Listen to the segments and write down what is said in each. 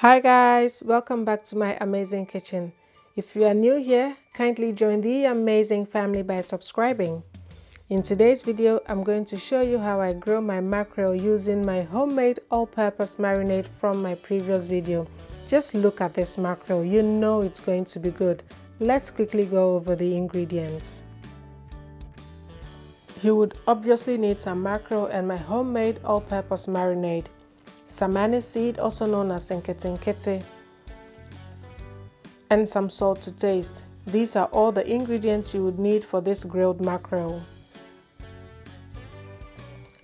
Hi guys, welcome back to my amazing kitchen. If you are new here, kindly join the amazing family by subscribing. In today's video, I'm going to show you how I grill my mackerel using my homemade all-purpose marinade from my previous video. Just look at this mackerel, you know it's going to be good. Let's quickly go over the ingredients. You would obviously need some mackerel and my homemade all-purpose marinade. Some anise seed, also known as nkete, and some salt to taste. These are all the ingredients you would need for this grilled mackerel.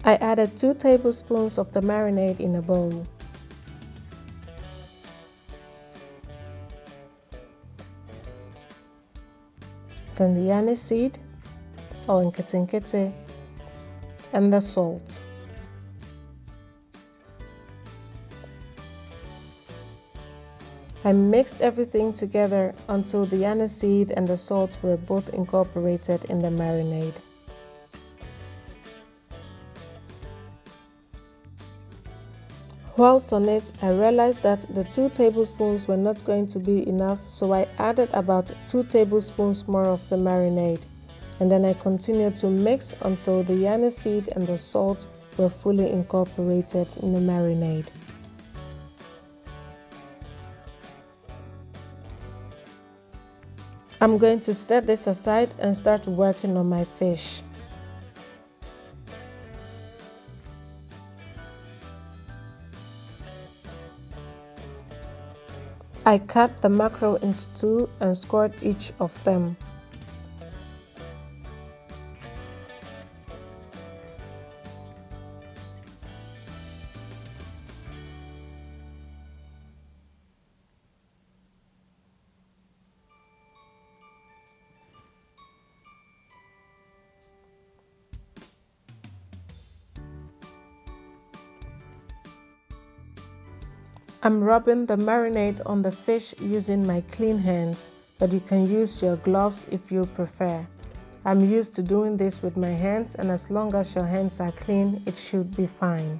I added 2 tablespoons of the marinade in a bowl. Then the anise seed, or nkete, and the salt. I mixed everything together until the anise seed and the salt were both incorporated in the marinade. Whilst on it, I realized that the 2 tablespoons were not going to be enough, so I added about 2 tablespoons more of the marinade. And then I continued to mix until the anise seed and the salt were fully incorporated in the marinade. I'm going to set this aside and start working on my fish. I cut the mackerel into 2 and scored each of them. I'm rubbing the marinade on the fish using my clean hands, but you can use your gloves if you prefer. I'm used to doing this with my hands, and as long as your hands are clean, it should be fine.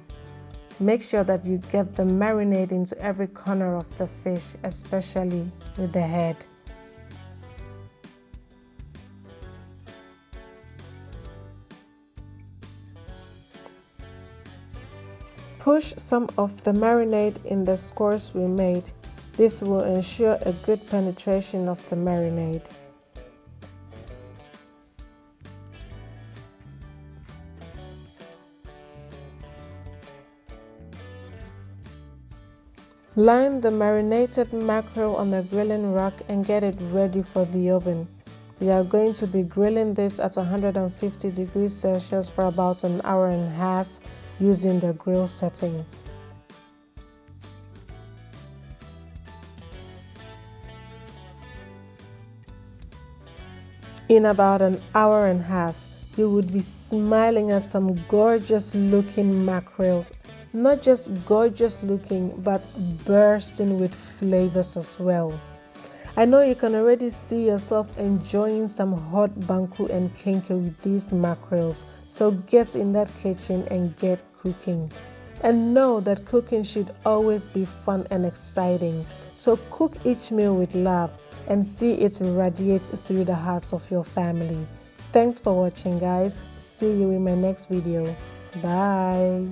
Make sure that you get the marinade into every corner of the fish, especially with the head. Push some of the marinade in the scores we made. This will ensure a good penetration of the marinade. Line the marinated mackerel on the grilling rack and get it ready for the oven. We are going to be grilling this at 150 degrees Celsius for about an hour and a half using the grill setting. In about an hour and a half, you would be smiling at some gorgeous looking mackerels. Not just gorgeous looking, but bursting with flavors as well. I know you can already see yourself enjoying some hot banku and kenke with these mackerels, so get in that kitchen and get cooking. And know that cooking should always be fun and exciting, so cook each meal with love and see it radiate through the hearts of your family. Thanks for watching guys, see you in my next video, bye.